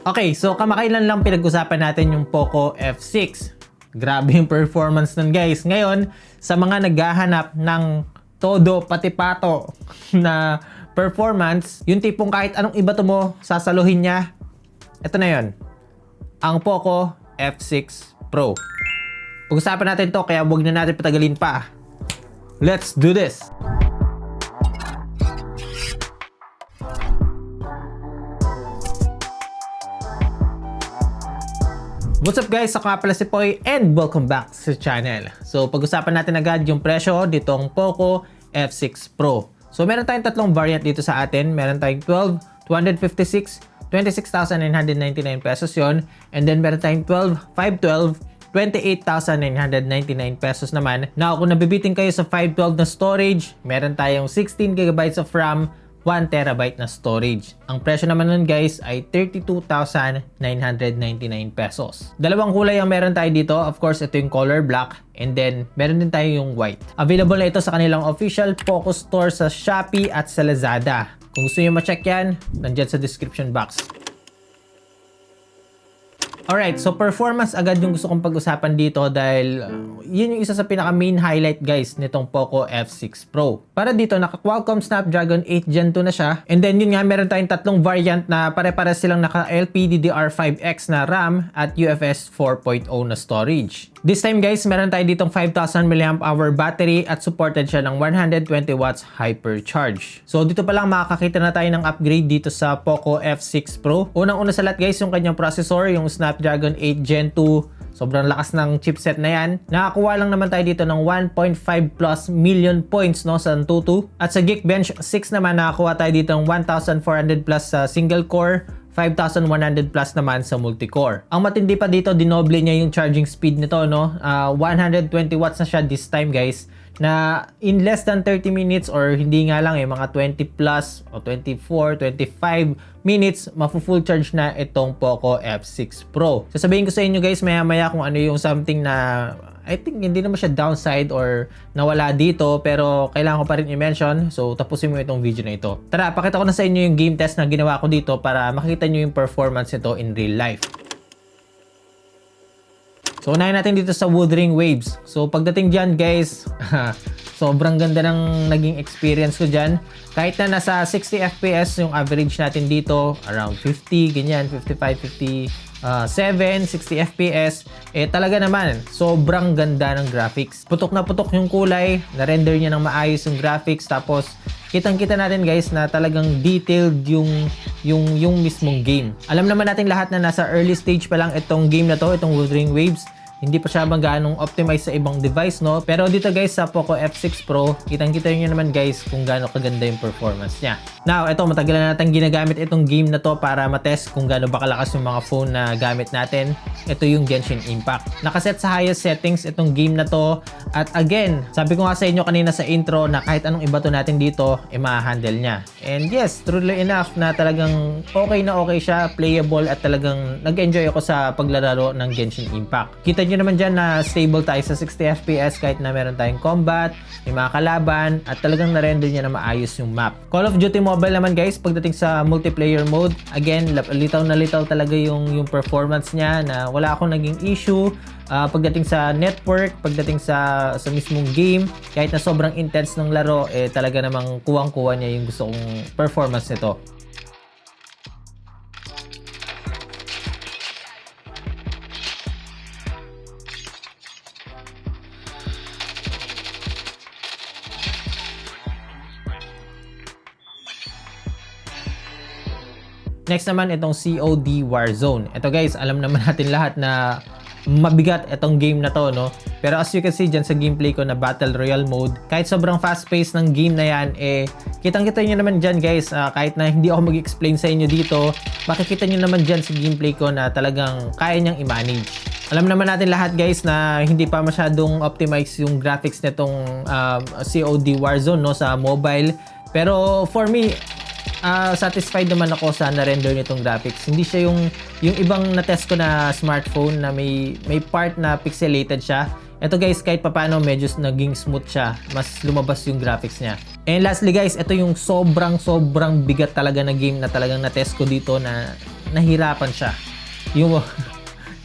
Okay, so kamakailan lang pinag-usapan natin yung Poco F6. Grabe yung performance nun guys. Ngayon, sa mga naghahanap ng todo pati pato na performance, yung tipong kahit anong ibato mo, sasaluhin niya, ito na yun. Ang Poco F6 Pro. Pag-usapan natin to, kaya huwag na natin patagalin pa. Let's do this! What's up guys? Ako nga pala si Poy and welcome back sa channel. So pag-usapan natin agad yung presyo ditong Poco F6 Pro. So meron tayong tatlong variant dito sa atin. Meron tayong 12, 256, 26,999 pesos yon. And then meron tayong 12, 512, 28,999 pesos naman. Now kung nabibitin kayo sa 512 na storage, meron tayong 16 GB of RAM, 1 TB na storage. Ang presyo naman nun guys ay 32,999 pesos. Dalawang kulay ang meron tayo dito. Of course, ito yung color black and then meron din tayo yung white. Available na ito sa kanilang official Poco store sa Shopee at sa Lazada. Kung gusto nyo ma-check yan, nandyan sa description box. Alright, so performance agad yung gusto kong pag-usapan dito dahil yun yung isa sa pinaka main highlight guys nitong Poco F6 Pro. Para dito, naka Qualcomm Snapdragon 8 Gen 2 na siya. And then yun nga, meron tayong tatlong variant na pare-pares silang naka LPDDR5X na RAM at UFS 4.0 na storage. This time guys, meron tayo ditong 5,000 mAh battery at supported siya ng 120 watts hypercharge. So dito pa lang makakakita na tayo ng upgrade dito sa Poco F6 Pro. Unang-una sa lahat guys, yung kanyang processor, yung Snapdragon 8 Gen 2. Sobrang lakas ng chipset na yan. Nakakuha lang naman tayo dito ng 1.5 plus million points no, sa Antutu. At sa Geekbench 6 naman, nakakuha tayo dito ng 1,400 plus sa single core, 5,100 plus naman sa multi-core. Ang matindi pa dito, dinoble niya yung charging speed nito, no? 120 watts na siya this time guys, na in less than 30 minutes or hindi nga lang mga 20 plus o 24, 25 minutes, mafu-full charge na itong Poco F6 Pro. Sasabihin ko sa inyo guys maya-maya kung ano yung something na I think hindi naman siya downside or nawala dito, pero kailangan ko pa rin i-mention. So tapusin mo itong video na ito. Tara, pakita ko na sa inyo yung game test na ginawa ko dito para makita nyo yung performance nito in real life. So unahin natin dito sa Wuthering Waves. So pagdating dyan guys, sobrang ganda ng naging experience ko dyan. Kahit na nasa 60 FPS yung average natin dito, around 50, ganyan, 55, 60 FPS, talaga naman, sobrang ganda ng graphics. Putok na putok yung kulay, na-render niya ng maayos yung graphics, tapos kitang-kita natin guys na talagang detailed yung mismong game. Alam naman natin lahat na nasa early stage pa lang itong game na to, itong Wuthering Waves. Hindi pa siya ganong optimize sa ibang device, no? Pero dito guys sa Poco F6 Pro, kitang-kita nyo naman guys kung gaano kaganda yung performance niya. Now, ito, matagal na natin ginagamit itong game na to para matest kung gaano ba kalakas yung mga phone na gamit natin. Ito yung Genshin Impact. Nakaset sa highest settings itong game na to. At again, sabi ko nga sa inyo kanina sa intro na kahit anong ibato natin dito, ma-handle niya. And yes, truly enough na talagang okay na okay siya, playable at talagang nag-enjoy ako sa paglalaro ng Genshin Impact. Kita nyo naman dyan na stable tayo sa 60 FPS kahit na meron tayong combat, may mga kalaban, at talagang na-render niya na maayos yung map. Call of Duty Mobile naman guys, pagdating sa multiplayer mode, again, litaw na litaw talaga yung performance niya na wala akong naging issue. Pagdating sa network, pagdating sa mismong game, kahit na sobrang intense ng laro, talaga namang kuwang-kuwa niya yung gusto kong performance nito. Next naman itong COD Warzone. Ito guys, alam naman natin lahat na mabigat itong game na to, no? Pero as you can see dyan sa gameplay ko na Battle Royale mode, kahit sobrang fast-paced ng game na yan, kitang-kita nyo naman dyan guys, kahit na hindi ako mag-explain sa inyo dito, makikita nyo naman dyan sa gameplay ko na talagang kaya niyang i-manage. Alam naman natin lahat guys na hindi pa masyadong optimize yung graphics nitong COD Warzone, no, sa mobile. Pero for me, satisfied naman ako sa na-render nitong graphics. Hindi siya yung ibang na-test ko na smartphone na may part na pixelated siya. Ito guys, kahit papano medyo naging smooth siya. Mas lumabas yung graphics niya. And lastly guys, ito yung sobrang bigat talaga na game na talagang na-test ko dito na nahirapan siya. Yung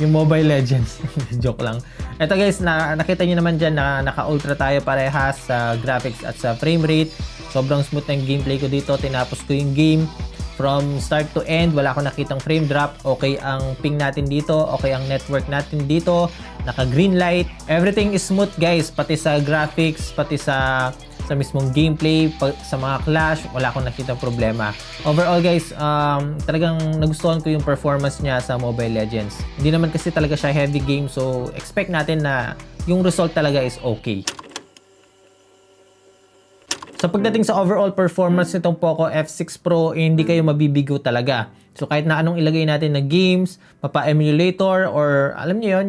yung Mobile Legends. Joke lang. Ito guys, nakita niyo naman dyan na naka-ultra tayo parehas sa graphics at sa frame rate. Sobrang smooth ng gameplay ko dito. Tinapos ko yung game from start to end. Wala akong nakitang frame drop. Okay ang ping natin dito. Okay ang network natin dito. Naka-green light. Everything is smooth guys. Pati sa graphics, pati sa mismong gameplay, sa mga clash, wala akong nakitang problema. Overall guys, talagang nagustuhan ko yung performance niya sa Mobile Legends. Hindi naman kasi talaga siya heavy game, so expect natin na yung result talaga is okay. So pagdating sa overall performance nitong Poco F6 Pro, hindi kayo mabibigo talaga. So kahit na anong ilagay natin na games, mapa-emulator, or alam niyo yon,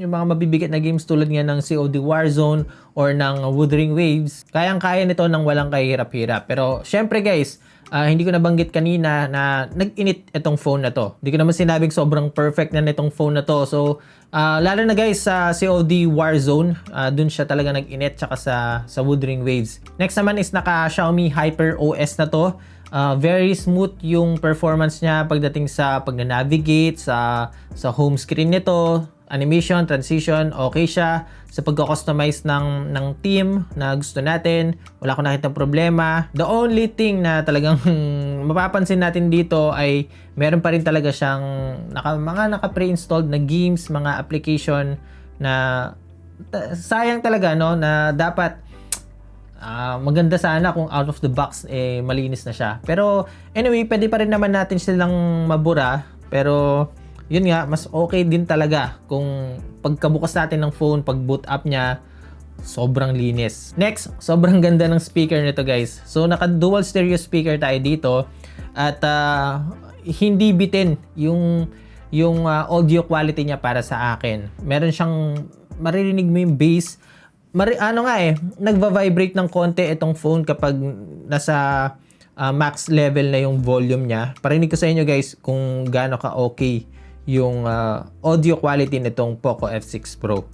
yung mga mabibigat na games tulad nga ng COD Warzone or ng Wuthering Waves, kayang-kaya nito nang walang kahirap-hirap. Pero syempre guys, hindi ko nabanggit kanina na nag-init itong phone na to. Hindi ko naman sinabing sobrang perfect na nitong phone na to. So lalo na guys sa COD Warzone, dun siya talaga nag-init, tsaka sa Wuthering Waves. Next naman is naka Xiaomi Hyper OS na to. Very smooth yung performance niya pagdating sa pag-navigate sa home screen nito, animation, transition, okay siya. Sa pagko-customize ng theme na gusto natin, wala akong nakitang problema. The only thing na talagang mapapansin natin dito ay meron pa rin talaga siyang mga naka-pre-installed na games, mga application na sayang talaga, no, na dapat maganda sana kung out of the box malinis na siya. Pero anyway, pwede pa rin naman natin silang mabura. Pero yun nga, mas okay din talaga kung pagkabukas natin ng phone, pag boot up niya, sobrang linis. Next, sobrang ganda ng speaker nito guys. So naka dual stereo speaker tayo dito at hindi bitin yung audio quality niya para sa akin. Meron siyang maririnig mo yung bass. Nagva-vibrate ng konti itong phone kapag nasa max level na yung volume niya. Parinig ko sa inyo guys kung gaano ka okay yung audio quality nitong Poco F6 Pro.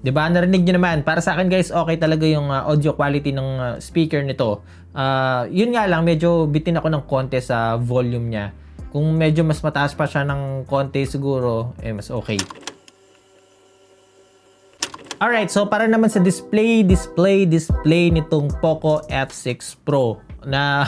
Diba? Narinig nyo naman. Para sa akin guys, okay talaga yung audio quality ng speaker nito. Yun nga lang, medyo bitin ako ng konti sa volume niya. Kung medyo mas mataas pa siya ng konti siguro, mas okay. Alright, so para naman sa display nitong Poco F6 Pro na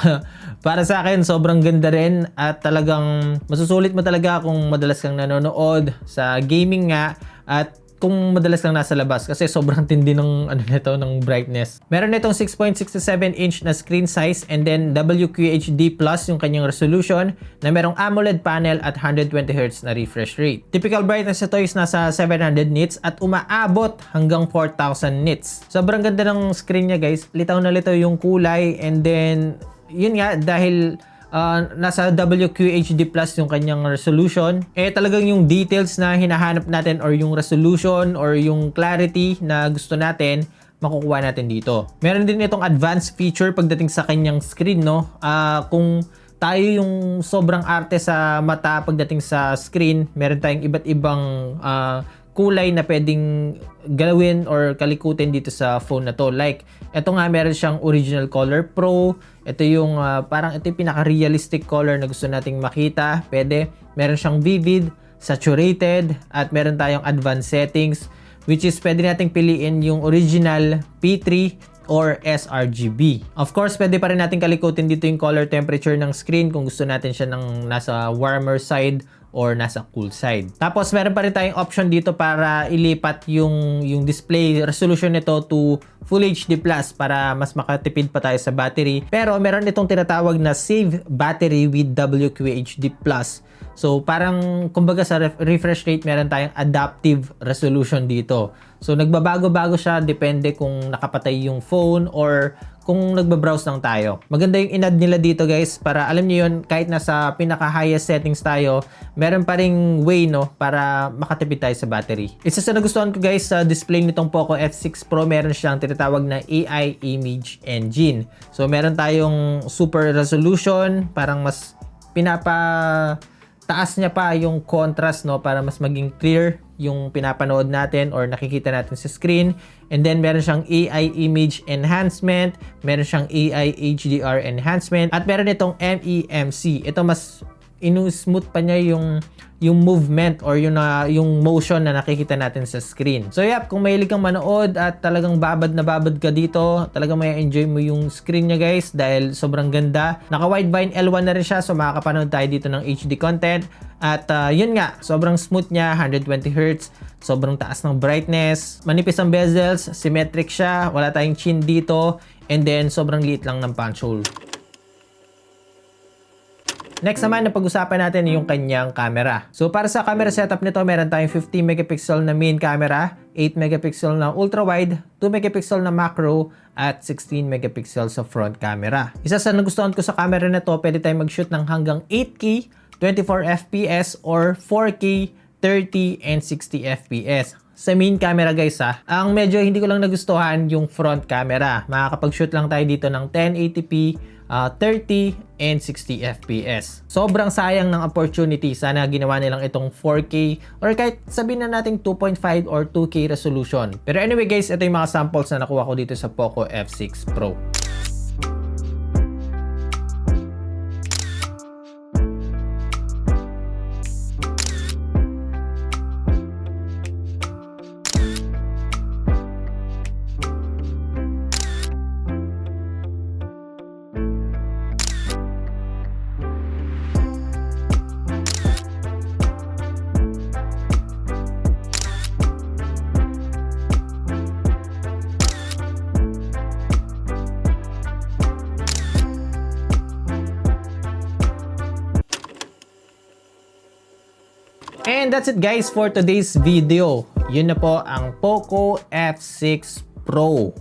para sa akin sobrang ganda rin at talagang masusulit mo talaga kung madalas kang nanonood sa gaming nga at kung madalas lang nasa labas kasi sobrang tindi ng ng brightness. Meron nitong 6.67 inch na screen size and then WQHD+ yung kanyang resolution na merong AMOLED panel at 120Hz na refresh rate. Typical brightness nito is nasa 700 nits at umaabot hanggang 4000 nits. Sobrang ganda ng screen niya guys. Litaw na litaw yung kulay and then yun nga dahil nasa WQHD+ yung kanyang resolution, talagang yung details na hinahanap natin or yung resolution or yung clarity na gusto natin, makukuha natin dito. Meron din itong advanced feature pagdating sa kanyang screen, no? Kung tayo yung sobrang arte sa mata pagdating sa screen, meron tayong iba't ibang kulay na pwedeng galawin or kalikutin dito sa phone na to. Like, ito nga meron siyang original color pro. Ito yung parang ito yung pinaka-realistic color na gusto nating makita. Pwede. Meron siyang vivid, saturated, at meron tayong advanced settings, which is pwede nating piliin yung original P3 or sRGB. Of course, pwede pa rin natin kalikutin dito yung color temperature ng screen kung gusto natin siya ng nasa warmer side or nasa cool side. Tapos meron pa rin tayong option dito para ilipat yung display resolution nito to Full HD Plus para mas makatipid pa tayo sa battery. Pero meron itong tinatawag na Save Battery with WQHD Plus. So parang kumbaga sa refresh rate meron tayong adaptive resolution dito. So nagbabago-bago siya depende kung nakapatay yung phone or kung nagbabrowse lang tayo. Maganda yung inad nila dito guys para alam niyo yun, kahit nasa pinaka highest settings tayo, meron pa ring way no para makatipid tayo sa battery. Isa sa nagustuhan ko guys sa display nitong Poco F6 Pro, meron siyang tinatawag na AI Image Engine. So meron tayong super resolution, parang mas taas niya pa yung contrast no para mas maging clear yung pinapanood natin or nakikita natin sa screen. And then meron siyang AI image enhancement, meron siyang AI HDR enhancement, at meron itong MEMC. Ito mas inu-smooth pa niya yung movement or yung motion na nakikita natin sa screen. So yep, kung mahilig kang manood at talagang babad na babad ka dito, talagang may enjoy mo yung screen niya guys dahil sobrang ganda. Naka widevine L1 na rin siya, so makakapanood tayo dito ng HD content. At yun nga, sobrang smooth niya, 120Hz, sobrang taas ng brightness, manipis ang bezels, symmetric siya, wala tayong chin dito, and then sobrang liit lang ng punch hole. Next naman, napag-usapan natin yung kanyang camera. So para sa camera setup nito, meron tayong 50 megapixel na main camera, 8 megapixel na ultra wide, 2 megapixel na macro, at 16 megapixel sa front camera. Isa sa nagustuhan ko sa camera na to, pwede tayong mag-shoot ng hanggang 8K, 24 FPS, or 4K, 30 and 60 FPS. Sa main camera guys ha, ang medyo hindi ko lang nagustuhan yung front camera. Makakapag-shoot lang tayo dito ng 1080p, 30 and 60 FPS. Sobrang sayang ng opportunity. Sana ginawa nilang itong 4K or kahit sabihin na natin 2.5 or 2K resolution. Pero anyway guys, ito yung mga samples na nakuha ko dito sa Poco F6 Pro. And that's it guys for today's video. Yun na po ang Poco F6 Pro.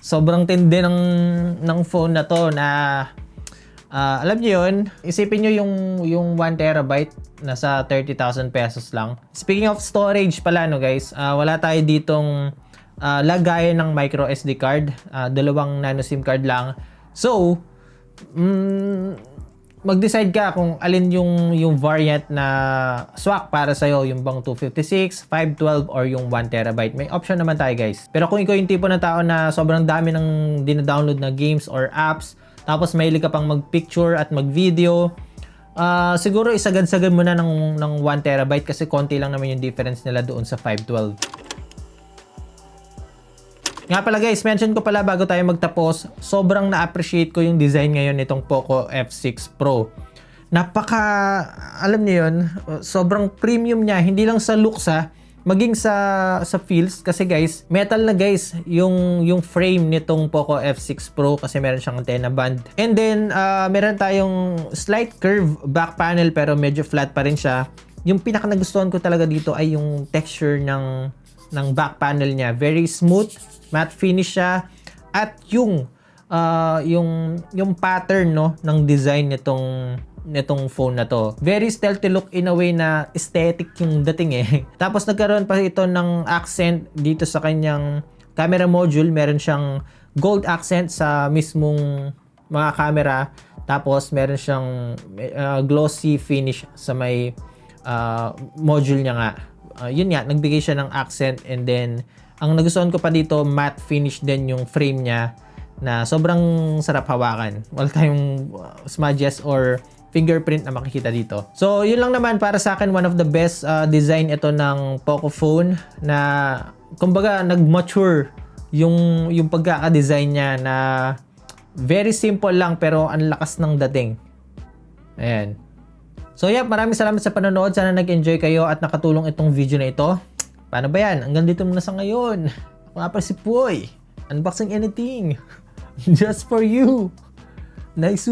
Sobrang tindi ng phone na to na alam niyo yun, isipin niyo yung 1 terabyte nasa 30,000 pesos lang. Speaking of storage pala no guys, wala tayo ditong lagayan ng micro SD card, dalawang nano SIM card lang. So, mag-decide ka kung alin yung variant na swak para sa'yo, yung bang 256, 512, or yung 1 terabyte. May option naman tayo guys. Pero kung ikaw yung tipo ng tao na sobrang dami ng dinadownload na games or apps, tapos mahilig ka pang mag-picture at mag-video, siguro isagad-sagad mo na ng 1 terabyte kasi konti lang naman yung difference nila doon sa 512. Nga pala guys, mention ko pala bago tayo magtapos, sobrang na-appreciate ko yung design ngayon nitong Poco F6 Pro. Alam niyo yun, sobrang premium niya, hindi lang sa looks maging sa feels. Kasi guys, metal na guys yung frame nitong Poco F6 Pro kasi meron siyang antenna band. And then, meron tayong slight curve back panel pero medyo flat pa rin siya. Yung pinaka nagustuhan ko talaga dito ay yung texture ng back panel niya. Very smooth, matte finish siya, at yung pattern no ng design nitong phone na to. Very stealthy look in a way na aesthetic yung dating eh. Tapos nagkaroon pa ito ng accent dito sa kanyang camera module. Meron siyang gold accent sa mismong mga camera. Tapos meron siyang glossy finish sa may module niya nga. Yun nga, nagbigay siya ng accent, and then ang nagustuhan ko pa dito, matte finish din yung frame niya na sobrang sarap hawakan. Wala tayong smudges or fingerprint na makikita dito. So, yun lang naman para sa akin, one of the best design ito ng Poco phone na kumbaga nag-mature yung pagkaka-design niya na very simple lang pero ang lakas ng dating. Ayan. So yeah, maraming salamat sa panonood. Sana nag-enjoy kayo at nakatulong itong video na ito. Paano ba yan? Hanggang dito muna sa ngayon. Ako nga pala si Poy. Unboxing anything. Just for you. Nice.